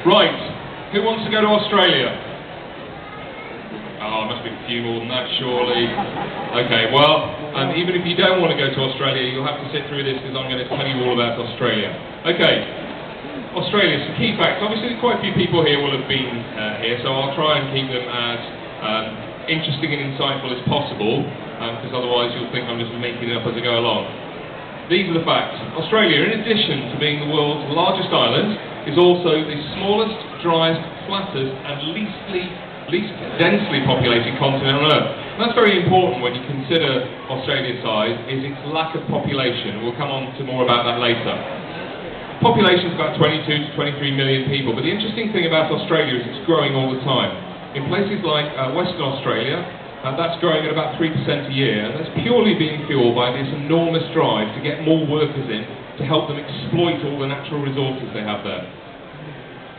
Right, who wants to go to Australia? Oh, must be a few more than that, surely. Okay, well, even if you don't want to go to Australia, you'll have to sit through this because I'm going to tell you all about Australia. Okay, Australia, some key facts. Obviously, quite a few people here will have been here, so I'll try and keep them as interesting and insightful as possible, because otherwise you'll think I'm just making it up as I go along. These are the facts. Australia, in addition to being the world's largest island, is also the smallest, driest, flattest and least densely populated continent on Earth. And that's very important when you consider Australia's size, is its lack of population. We'll come on to more about that later. Population is about 22 to 23 million people, but the interesting thing about Australia is it's growing all the time. In places like Western Australia, that's growing at about 3% a year, and that's purely being fueled by this enormous drive to get more workers in to help them exploit all the natural resources they have there.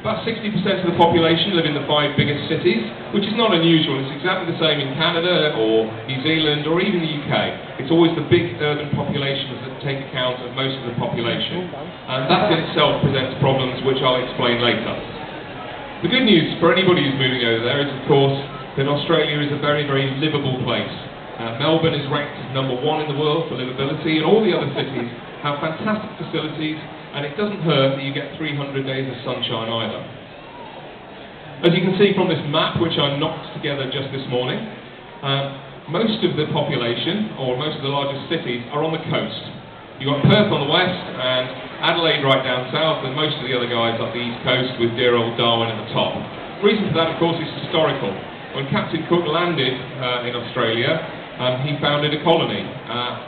About 60% of the population live in the 5 biggest cities, which is not unusual. It's exactly the same in Canada or New Zealand or even the UK. It's always the big urban populations that take account of most of the population, and that in itself presents problems which I'll explain later. The good news for anybody who's moving over there is, of course, that Australia is a very, very livable place. Melbourne is ranked as #1 in the world for livability, and all the other cities have fantastic facilities, and it doesn't hurt that you get 300 days of sunshine either. As you can see from this map, which I knocked together just this morning, most of the population, or most of the largest cities, are on the coast. You've got Perth on the west, and Adelaide right down south, and most of the other guys up the east coast with dear old Darwin at the top. The reason for that, of course, is historical. When Captain Cook landed in Australia, he founded a colony,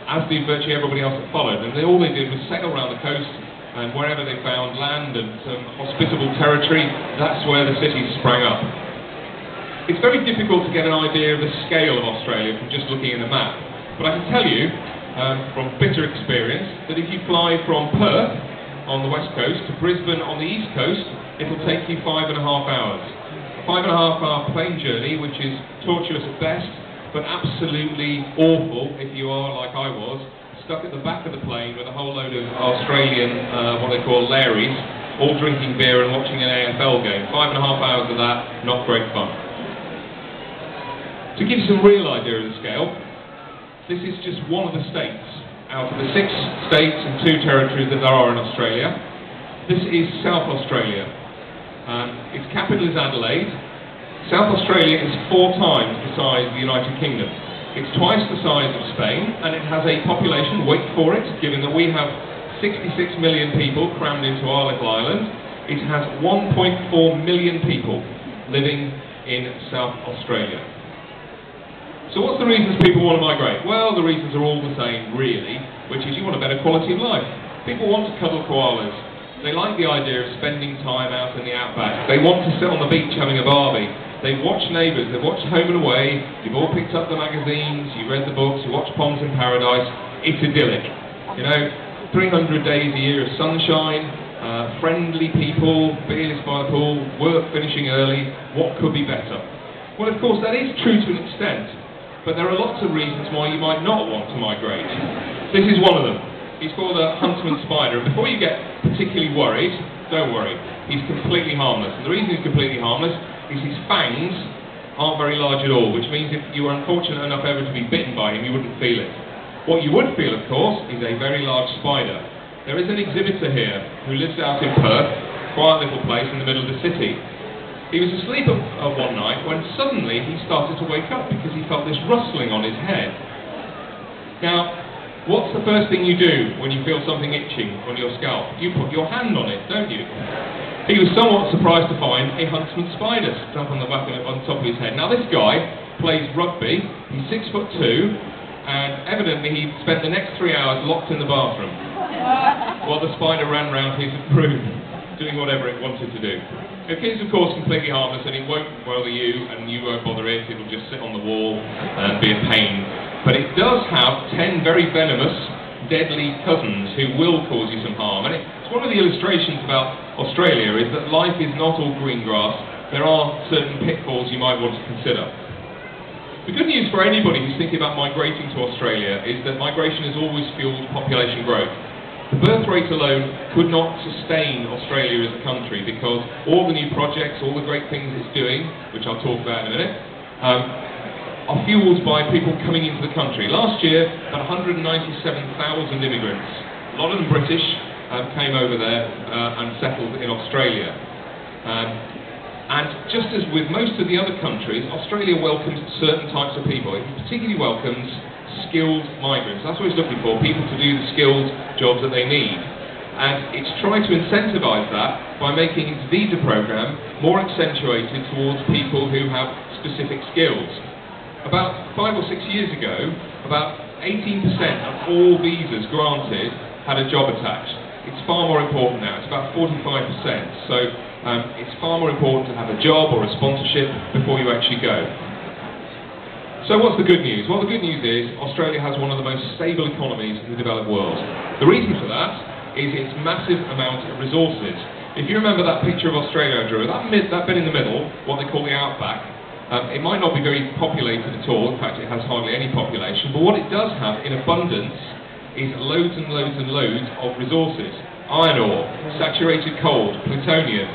as did virtually everybody else that followed, and all they did was sail around the coast, and wherever they found land and some hospitable territory, that's where the cities sprang up. It's very difficult to get an idea of the scale of Australia from just looking at a map, but I can tell you, from bitter experience, that if you fly from Perth on the west coast to Brisbane on the east coast, it'll take you 5.5 hours. 5.5 hour plane journey, which is torturous at best, but absolutely awful if you are, like I was, stuck at the back of the plane with a whole load of Australian, what they call Larrys, all drinking beer and watching an AFL game. 5.5 hours of that, not great fun. To give you some real idea of the scale, this is just one of the states out of the 6 states and 2 territories that there are in Australia. This is South Australia. Its capital is Adelaide. South Australia is 4 times the size of the United Kingdom. It's twice the size of Spain, and it has a population, wait for it, given that we have 66 million people crammed into our little island, it has 1.4 million people living in South Australia. So what's the reasons people want to migrate? Well, the reasons are all the same, really, which is you want a better quality of life. People want to cuddle koalas. They like the idea of spending time out in the outback. They want to sit on the beach having a barbie. They've watched Neighbours, they've watched Home and Away, you've all picked up the magazines, you've read the books, you watched Ponds in Paradise. It's idyllic. You know, 300 days a year of sunshine, friendly people, beers by the pool, work finishing early. What could be better? Well, of course, that is true to an extent, but there are lots of reasons why you might not want to migrate. This is one of them. He's called a huntsman spider, and before you get particularly worried, don't worry, he's completely harmless. And the reason he's completely harmless is his fangs aren't very large at all, which means if you were unfortunate enough ever to be bitten by him, you wouldn't feel it. What you would feel, of course, is a very large spider. There is an exhibitor here who lives out in Perth, quiet little place in the middle of the city. He was asleep one night when suddenly he started to wake up because he felt this rustling on his head. Now, what's the first thing you do when you feel something itching on your scalp? You put your hand on it, don't you? He was somewhat surprised to find a huntsman spider stuck on the back of it, on top of his head. Now this guy plays rugby, he's 6'2", and evidently he spent the next 3 hours locked in the bathroom while the spider ran round his room, doing whatever it wanted to do. It is of course completely harmless, and it won't bother you, and you won't bother it. It'll just sit on the wall and be a pain. But it does have 10 very venomous, deadly cousins who will cause you some harm. And it's one of the illustrations about Australia is that life is not all green grass. There are certain pitfalls you might want to consider. The good news for anybody who's thinking about migrating to Australia is that migration has always fueled population growth. The birth rate alone could not sustain Australia as a country because all the new projects, all the great things it's doing, which I'll talk about in a minute, are fueled by people coming into the country. Last year, about 197,000 immigrants, a lot of them British, came over there and settled in Australia. And just as with most of the other countries, Australia welcomes certain types of people. It particularly welcomes skilled migrants. That's what it's looking for, people to do the skilled jobs that they need. And it's trying to incentivise that by making its visa program more accentuated towards people who have specific skills. About 5 or 6 years ago, about 18% of all visas granted had a job attached. It's far more important now, it's about 45%. So it's far more important to have a job or a sponsorship before you actually go. So what's the good news? Well, the good news is Australia has one of the most stable economies in the developed world. The reason for that is its massive amount of resources. If you remember that picture of Australia I drew, that bit in the middle, what they call the outback, it might not be very populated at all. In fact, it has hardly any population. But what it does have in abundance is loads and loads and loads of resources. Iron ore, saturated coal, plutonium,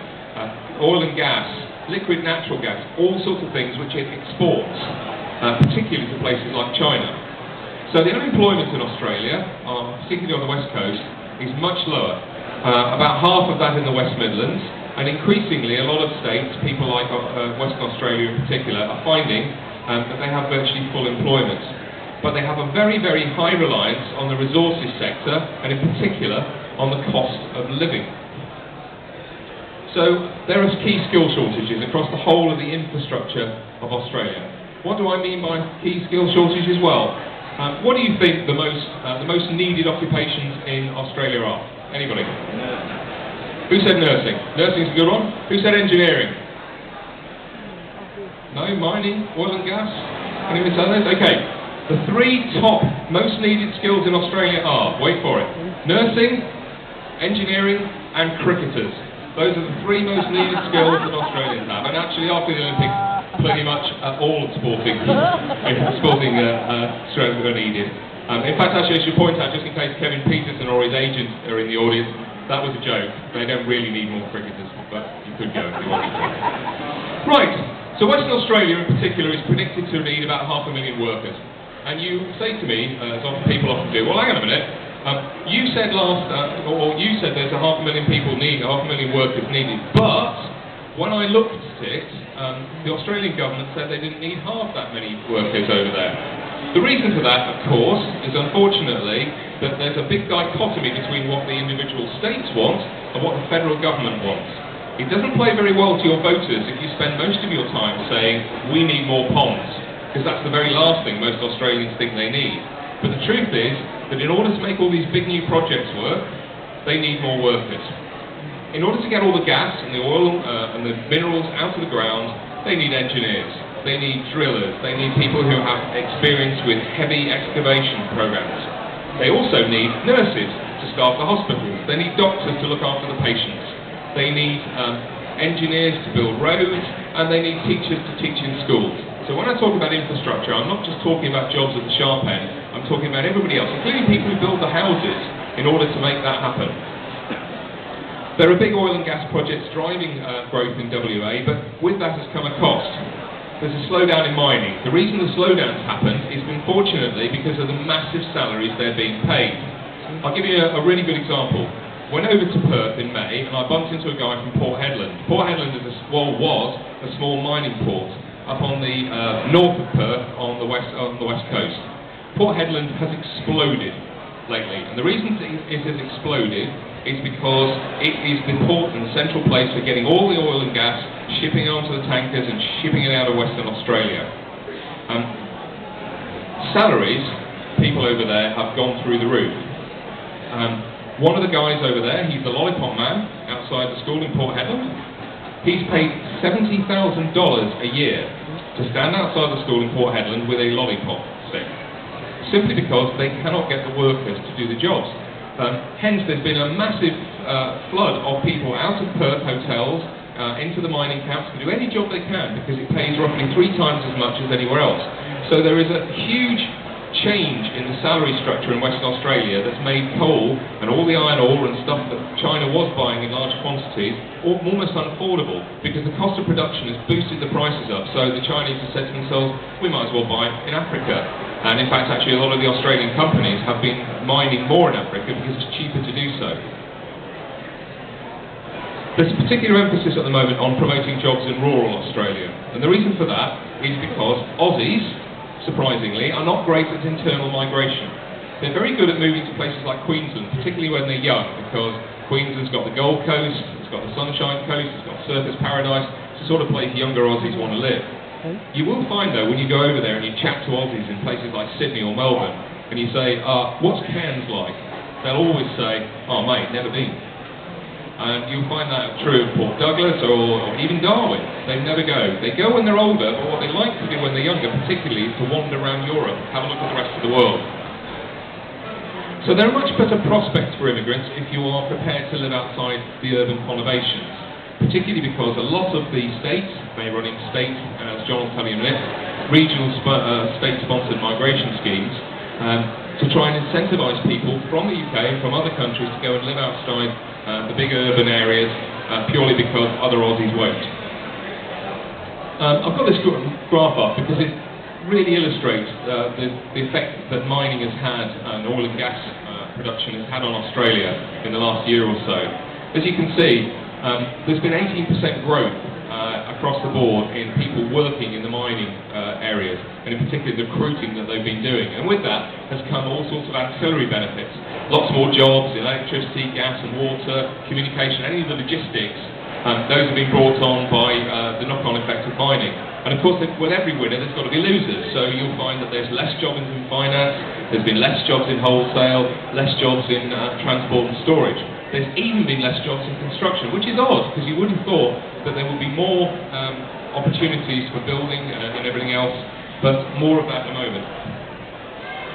oil and gas, liquid natural gas, all sorts of things which it exports, particularly to places like China. So the unemployment in Australia, particularly on the west coast, is much lower. About half of that in the West Midlands, and increasingly a lot of states, people like Western Australia in particular, are finding that they have virtually full employment. But they have a very, very high reliance on the resources sector, and in particular on the cost of living. So there are key skill shortages across the whole of the infrastructure of Australia. What do I mean by key skill shortages? Well, what do you think the most needed occupations in Australia are? Anybody? Who said nursing? Nursing's a good one. Who said engineering? No? Mining? Oil and gas? Anyone say those? Okay. The 3 top most needed skills in Australia are, wait for it, nursing, engineering and cricketers. Those are the 3 most needed skills that Australians have. And actually after the Olympics, pretty much all sporting strengths are needed. In fact, actually I should point out, just in case Kevin Peterson or his agent are in the audience, that was a joke. They don't really need more cricketers, but you could go if you wanted to. Right, so Western Australia in particular is predicted to need about 500,000 workers. And you say to me, as often people often do, well hang on a minute, you said you said there's 500,000 people needed, 500,000 workers needed, but when I looked at it, the Australian government said they didn't need half that many workers over there. The reason for that, of course, is unfortunately that there's a big dichotomy between what the individual states want and what the federal government wants. It doesn't play very well to your voters if you spend most of your time saying, we need more ponds, because that's the very last thing most Australians think they need. But the truth is that in order to make all these big new projects work, they need more workers. In order to get all the gas and the oil and the minerals out of the ground, they need engineers. They need drillers, they need people who have experience with heavy excavation programs. They also need nurses to staff the hospitals, they need doctors to look after the patients, they need engineers to build roads, and they need teachers to teach in schools. So when I talk about infrastructure, I'm not just talking about jobs at the sharp end, I'm talking about everybody else, including people who build the houses in order to make that happen. There are big oil and gas projects driving growth in WA, but with that has come a cost. There's a slowdown in mining. The reason the slowdown's happened is unfortunately because of the massive salaries they're being paid. I'll give you a really good example. Went over to Perth in May and I bumped into a guy from Port Hedland. Port Hedland was a small mining port up on the north of Perth on the west coast. Port Hedland has exploded lately, and the reason it has exploded is because it is the port and the central place for getting all the oil and gas, shipping it onto the tankers and shipping it out of Western Australia. Salaries, people over there have gone through the roof. One of the guys over there, he's the lollipop man outside the school in Port Hedland. He's paid $70,000 a year to stand outside the school in Port Hedland with a lollipop stick, simply because they cannot get the workers to do the jobs. Hence, there's been a massive flood of people out of Perth hotels into the mining camps to do any job they can because it pays roughly 3 times as much as anywhere else. So there is a huge change in the salary structure in Western Australia that's made coal and all the iron ore and stuff that China was buying in large quantities almost unaffordable, because the cost of production has boosted the prices up. So the Chinese have said to themselves, we might as well buy in Africa. And in fact, actually, a lot of the Australian companies have been mining more in Africa because it's cheaper to do so. There's a particular emphasis at the moment on promoting jobs in rural Australia, and the reason for that is because Aussies, surprisingly, are not great at internal migration. They're very good at moving to places like Queensland, particularly when they're young, because Queensland's got the Gold Coast, it's got the Sunshine Coast, it's got Surfers Paradise. It's the sort of place younger Aussies want to live. You will find, though, when you go over there and you chat to Aussies in places like Sydney or Melbourne, and you say, what's Cairns like? They'll always say, oh mate, never been. And you'll find that true of Port Douglas or even Darwin. They never go. They go when they're older, but what they like to do when they're younger, particularly, is to wander around Europe, have a look at the rest of the world. So there are much better prospects for immigrants if you are prepared to live outside the urban conurbations, particularly because a lot of the states, they run in states, as John will tell you in a minute, regional state-sponsored migration schemes, to try and incentivise people from the UK and from other countries to go and live outside the big urban areas, purely because other Aussies won't. I've got this graph up because it really illustrates the effect that mining has had and oil and gas production has had on Australia in the last year or so. As you can see, there's been 18% growth across the board in people working in the mining areas, and in particular the recruiting that they've been doing. And with that has come all sorts of ancillary benefits. Lots more jobs, electricity, gas and water, communication, any of the logistics. Those have been brought on by the knock-on effect of mining. And of course, with every winner, there's got to be losers. So you'll find that there's less jobs in finance, there's been less jobs in wholesale, less jobs in transport and storage. There's even been less jobs in construction, which is odd, because you would have thought that there would be more opportunities for building and everything else, but more of that at the moment.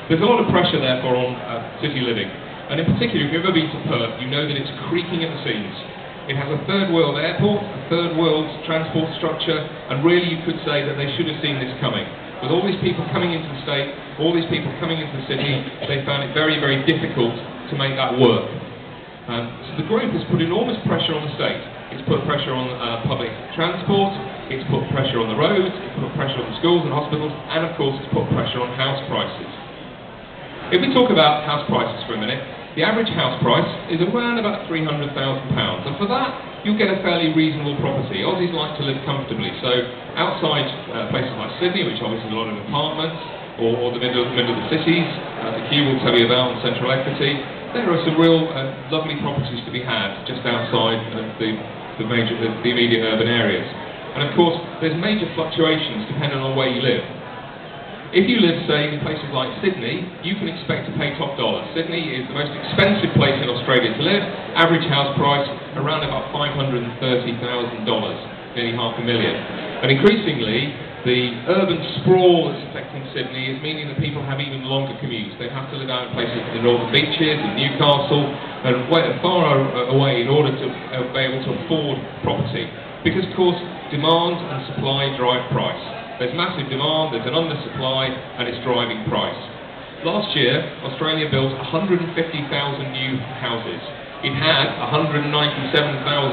There's a lot of pressure, therefore, on city living. And in particular, if you've ever been to Perth, you know that it's creaking at the seams. It has a third world airport, a third world transport structure, and really you could say that they should have seen this coming. With all these people coming into the state, all these people coming into the city, they found it very, very difficult to make that work. So the growth has put enormous pressure on the state. It's put pressure on public transport, it's put pressure on the roads, it's put pressure on the schools and hospitals, and of course it's put pressure on house prices. If we talk about house prices for a minute, the average house price is around about £300,000, and for that you'll get a fairly reasonable property. Aussies like to live comfortably, so outside places like Sydney, which obviously is a lot of apartments, or the middle of the cities, that Hugh will tell you about on Central Equity, there are some real lovely properties to be had just outside the immediate urban areas. And of course, there's major fluctuations depending on where you live. If you live, say, in places like Sydney, you can expect to pay top dollar. Sydney is the most expensive place in Australia to live. Average house price around about $530,000, nearly $500,000. And increasingly, the urban sprawl that's affecting Sydney is meaning that people have even longer commutes. They have to live out in places like the Northern Beaches and Newcastle and far away in order to be able to afford property. Because, of course, demand and supply drive price. There's massive demand, there's an undersupply, and it's driving price. Last year, Australia built 150,000 new houses. It had 197,000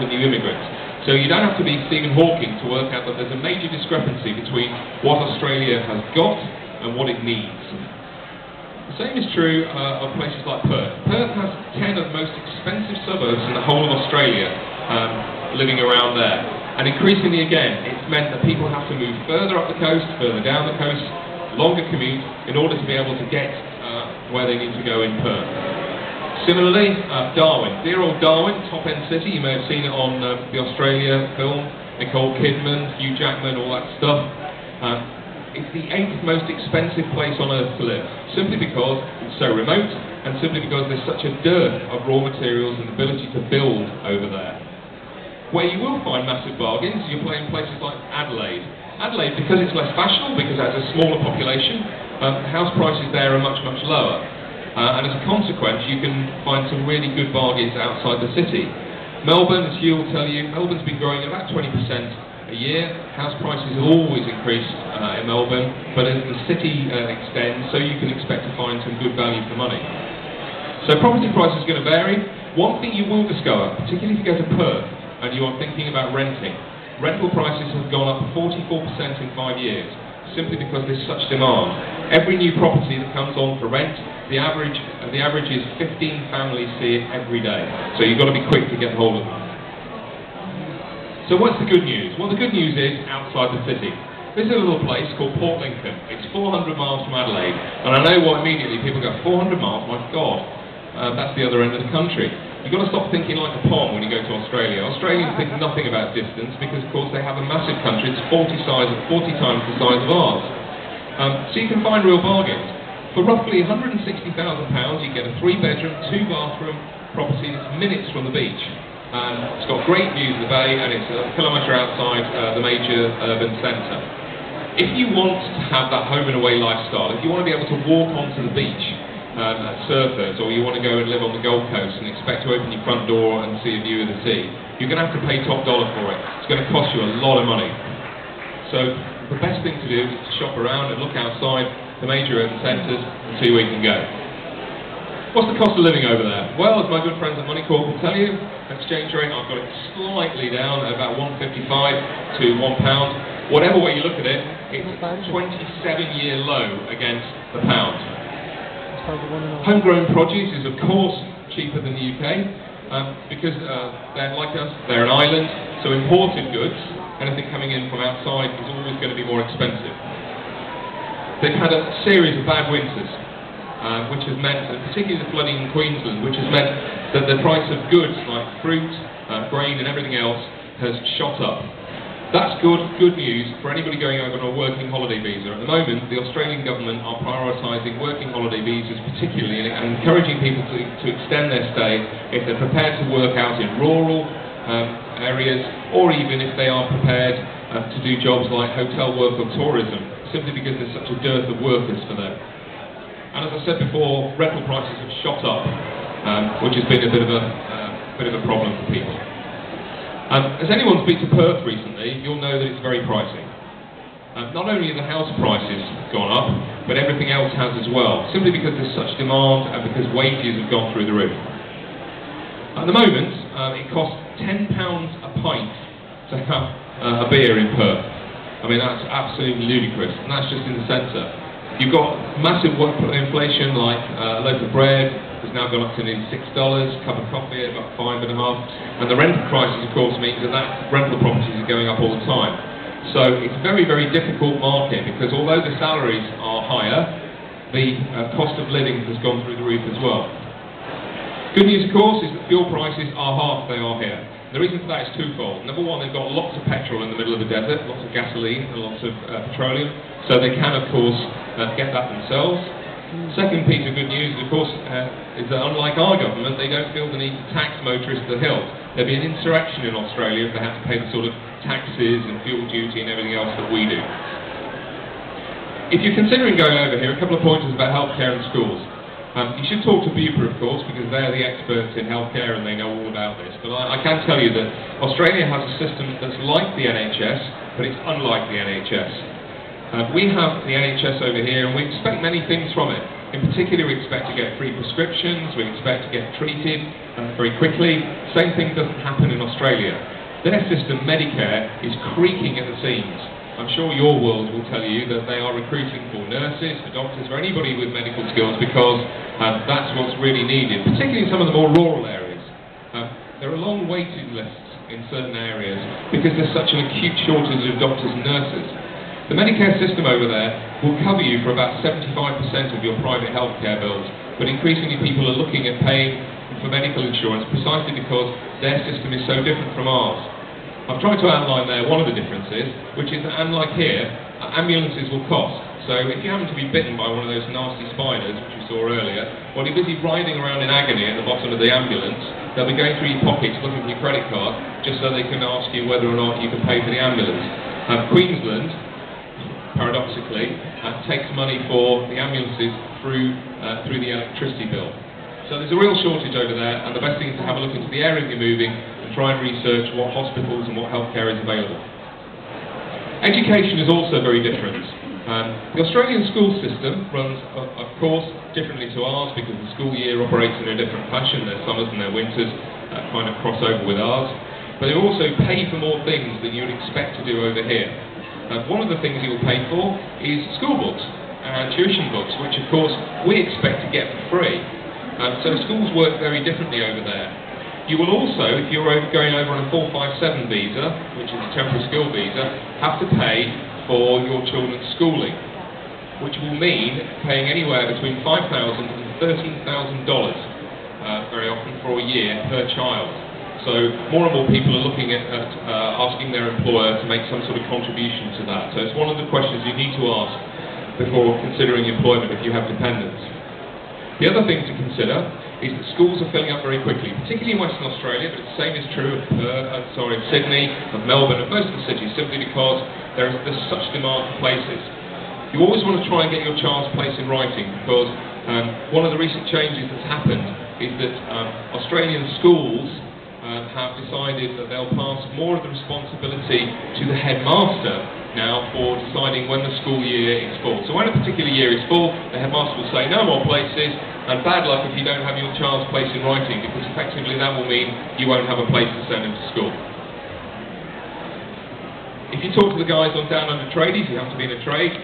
new immigrants. So you don't have to be Stephen Hawking to work out that there's a major discrepancy between what Australia has got and what it needs. The same is true of places like Perth. Perth has 10 of the most expensive suburbs in the whole of Australia living around there. And increasingly again, it's meant that people have to move further up the coast, further down the coast, longer commute, in order to be able to get where they need to go in Perth. Similarly, Darwin. Dear old Darwin, top-end city, you may have seen it on the Australia film, Nicole Kidman, Hugh Jackman, all that stuff. It's the 8th most expensive place on earth to live, simply because it's so remote, and simply because there's such a dearth of raw materials and ability to build over there. Where you will find massive bargains, you're playing places like Adelaide. Adelaide, because it's less fashionable, because it has a smaller population, house prices there are much, much lower. And as a consequence, you can find some really good bargains outside the city. Melbourne, as Hugh will tell you, Melbourne's been growing at about 20% a year. House prices have always increased in Melbourne, but as the city extends, so you can expect to find some good value for money. So property prices are going to vary. One thing you will discover, particularly if you go to Perth and you are thinking about renting, rental prices have gone up 44% in 5 years, simply because there's such demand. Every new property that comes on for rent, the average is 15 families see it every day. So you've got to be quick to get hold of them. So what's the good news? Well, the good news is outside the city. This is a little place called Port Lincoln. It's 400 miles from Adelaide. And I know why immediately people go, 400 miles? My God, that's the other end of the country. You've got to stop thinking like a pond when you go to Australia. Australians think nothing about distance because, of course, they have a massive country. It's 40 times the size of ours. So you can find real bargains. For roughly £160,000, you get a 3-bedroom, 2-bathroom property that's minutes from the beach. It's got great views of the bay, and it's a kilometre outside the major urban centre. If you want to have that home and away lifestyle, if you want to be able to walk onto the beach at Surfers, or you want to go and live on the Gold Coast and expect to open your front door and see a view of the sea, you're going to have to pay top dollar for it. It's going to cost you a lot of money. So the best thing to do is to shop around and look outside the major urban centres and see where you can go. What's the cost of living over there? Well, as my good friends at Money Corp will tell you, exchange rate, I've got it slightly down at about 1.55 to £1. Whatever way you look at it, it's a 27-year low against the pound. Homegrown produce is, of course, cheaper than the UK because they're like us, they're an island, so imported goods, anything coming in from outside, is always going to be more expensive. They've had a series of bad winters, which has meant, and particularly the flooding in Queensland, which has meant that the price of goods like fruit, grain and everything else has shot up. That's good news for anybody going over on a working holiday visa. At the moment, the Australian government are prioritising working holiday visas particularly and encouraging people to extend their stay if they're prepared to work out in rural areas, or even if they are prepared to do jobs like hotel work or tourism, simply because there's such a dearth of workers for them. And as I said before, rental prices have shot up, which has been a bit of a problem for people. As anyone's been to Perth recently, you'll know that it's very pricey. Not only have the house prices gone up, but everything else has as well, simply because there's such demand and because wages have gone through the roof. At the moment, it costs £10 a pint to have a beer in Perth. I mean, that's absolutely ludicrous, and that's just in the centre. You've got massive inflation, like a loaf of bread has now gone up to nearly $6, a cup of coffee at about $5.50, and the rental prices, of course, means that rental properties are going up all the time. So it's a very, very difficult market, because although the salaries are higher, the cost of living has gone through the roof as well. Good news, of course, is that fuel prices are half they are here. The reason for that is twofold. Number one, they've got lots of petrol in the middle of the desert, lots of gasoline and lots of petroleum, so they can, of course, get that themselves. Second piece of good news, of course, is that unlike our government, they don't feel the need to tax motorists to the hilt. There'd be an insurrection in Australia if they had to pay the sort of taxes and fuel duty and everything else that we do. If you're considering going over here, a couple of pointers about healthcare and schools. You should talk to Bupa, of course, because they're the experts in healthcare and they know all about this. But I can tell you that Australia has a system that's like the NHS, but it's unlike the NHS. We have the NHS over here, and we expect many things from it. In particular, we expect to get free prescriptions, we expect to get treated very quickly. Same thing doesn't happen in Australia. Their system, Medicare, is creaking at the seams. I'm sure your world will tell you that they are recruiting for nurses, for doctors, for anybody with medical skills, because that's what's really needed, particularly in some of the more rural areas. There are long waiting lists in certain areas because there's such an acute shortage of doctors and nurses. The Medicare system over there will cover you for about 75% of your private healthcare bills, but increasingly people are looking at paying for medical insurance precisely because their system is so different from ours. I've tried to outline there one of the differences, which is that unlike here, ambulances will cost. So if you happen to be bitten by one of those nasty spiders, which we saw earlier, while you're busy writhing around in agony at the bottom of the ambulance, they'll be going through your pockets looking for your credit card, just so they can ask you whether or not you can pay for the ambulance. Queensland, paradoxically, takes money for the ambulances through the electricity bill. So there's a real shortage over there, and the best thing is to have a look into the area you're moving and try and research what hospitals and what healthcare is available. Education is also very different. The Australian school system runs, of course, differently to ours because the school year operates in a different fashion. Their summers and their winters kind of cross over with ours. But they also pay for more things than you would expect to do over here. One of the things you will pay for is school books and tuition books, which of course we expect to get for free. So schools work very differently over there. You will also, if you're going over on a 457 visa, which is a temporary skill visa, have to pay for your children's schooling, which will mean paying anywhere between $5,000 and $13,000 very often for a year per child. So more and more people are looking at asking their employer to make some sort of contribution to that. So it's one of the questions you need to ask before considering employment if you have dependents. The other thing to consider is that schools are filling up very quickly, particularly in Western Australia, but the same is true of Sydney, of Melbourne, of most of the cities, simply because there's such demand for places. You always want to try and get your child's place in writing, because one of the recent changes that's happened is that Australian schools have decided that they'll pass more of the responsibility to the headmaster now for deciding when the school year is full. So when a particular year is full, the headmaster will say no more places, and bad luck if you don't have your child's place in writing, because effectively that will mean you won't have a place to send him to school. If you talk to the guys on Down Under Tradies, you have to be in a trade,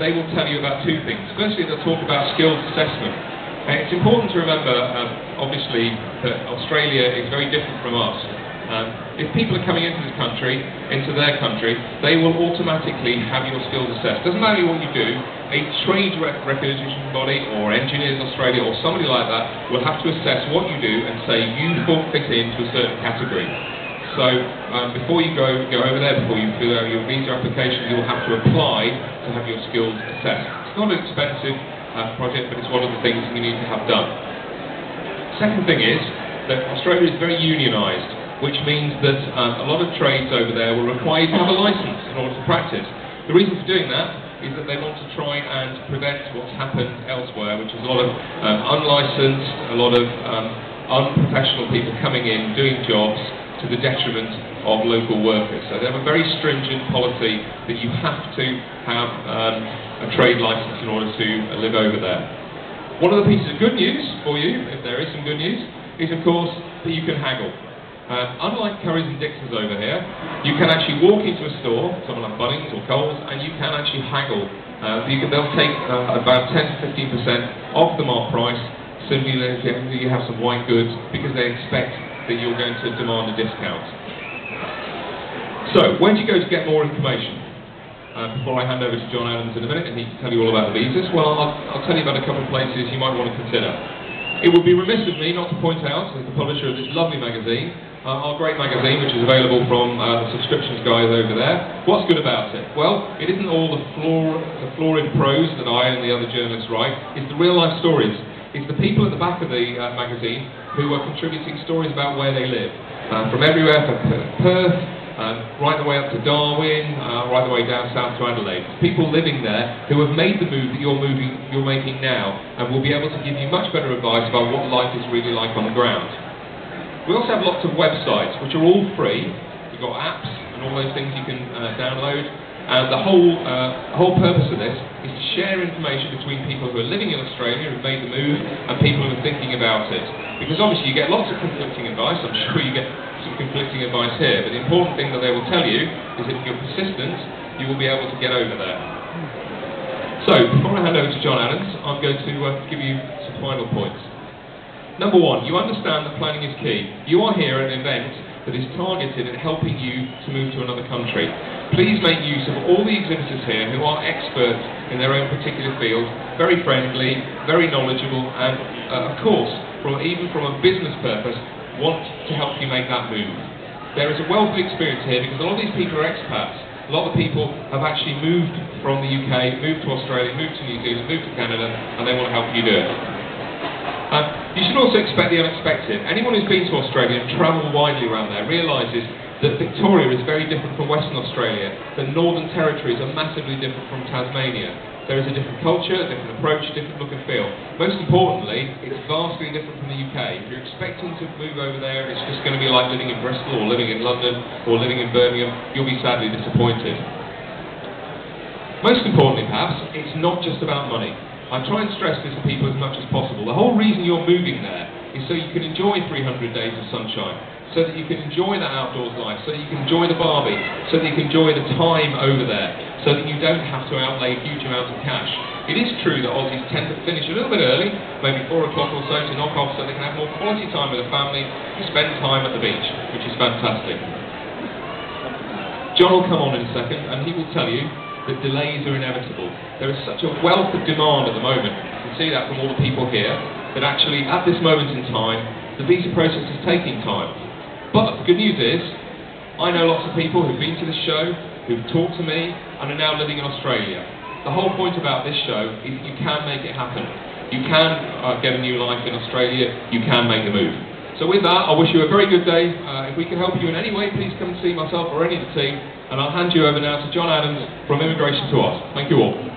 they will tell you about two things. Firstly, they'll talk about skills assessment. It's important to remember, obviously, that Australia is very different from us. If people are coming into this country, into their country, they will automatically have your skills assessed. Doesn't matter what you do, a trade recognition body or Engineers Australia or somebody like that will have to assess what you do and say you fit into a certain category. So before you go over there, before you fill out your visa application, you'll have to apply to have your skills assessed. It's not an expensive project, but it's one of the things you need to have done. Second thing is that Australia is very unionised, which means that a lot of trades over there will require you to have a licence in order to practice. The reason for doing that is that they want to try and prevent what's happened elsewhere, which is a lot of unlicensed, a lot of unprofessional people coming in, doing jobs to the detriment of local workers. So they have a very stringent policy that you have to have a trade licence in order to live over there. One of the pieces of good news for you, if there is some good news, is of course that you can haggle. Unlike Currys and Dixons over here, you can actually walk into a store, someone like Bunnings or Coles, and you can actually haggle. They'll take about 10 to 15% off the mark price, simply if you have some white goods, because they expect that you're going to demand a discount. So, where do you go to get more information? Before I hand over to John Adams in a minute, and he can tell you all about the visas, well, I'll tell you about a couple of places you might want to consider. It would be remiss of me not to point out, as the publisher of this lovely magazine, our great magazine, which is available from the subscriptions guys over there. What's good about it? Well, it isn't all the florid prose that I and the other journalists write. It's the real life stories. It's the people at the back of the magazine who are contributing stories about where they live. From everywhere from Perth, right the way up to Darwin, right the way down south to Adelaide. People living there who have made the move that you're making now, and will be able to give you much better advice about what life is really like on the ground. We also have lots of websites which are all free. We've got apps and all those things you can download. And the whole purpose of this is to share information between people who are living in Australia, who've made the move, and people who are thinking about it. Because obviously you get lots of conflicting advice. I'm sure you get some conflicting advice here. But the important thing that they will tell you is that if you're persistent, you will be able to get over there. So, before I hand over to John Adams, I'm going to give you some final points. Number one, you understand that planning is key. You are here at an event that is targeted at helping you to move to another country. Please make use of all the exhibitors here who are experts in their own particular field, very friendly, very knowledgeable, and of course, even from a business purpose, want to help you make that move. There is a wealth of experience here because a lot of these people are expats. A lot of people have actually moved from the UK, moved to Australia, moved to New Zealand, moved to Canada, and they want to help you do it. You should also expect the unexpected. Anyone who's been to Australia and travelled widely around there realises that Victoria is very different from Western Australia, that Northern Territories are massively different from Tasmania. There is a different culture, a different approach, different look and feel. Most importantly, it's vastly different from the UK. If you're expecting to move over there, it's just going to be like living in Bristol or living in London or living in Birmingham, you'll be sadly disappointed. Most importantly, perhaps, it's not just about money. I try and stress this to people as much as possible. The whole reason you're moving there is so you can enjoy 300 days of sunshine, so that you can enjoy that outdoors life, so that you can enjoy the barbie, so that you can enjoy the time over there, so that you don't have to outlay huge amounts of cash. It is true that Aussies tend to finish a little bit early, maybe 4 o'clock or so, to knock off so they can have more quality time with the family, spend time at the beach, which is fantastic. John will come on in a second and he will tell you that delays are inevitable. There is such a wealth of demand at the moment, you can see that from all the people here, that actually at this moment in time, the visa process is taking time. But the good news is, I know lots of people who've been to the show, who've talked to me, and are now living in Australia. The whole point about this show is you can make it happen. You can get a new life in Australia, you can make the move. So with that, I wish you a very good day. If we can help you in any way, please come and see myself or any of the team, and I'll hand you over now to John Adams from Immigration to Us. Thank you all.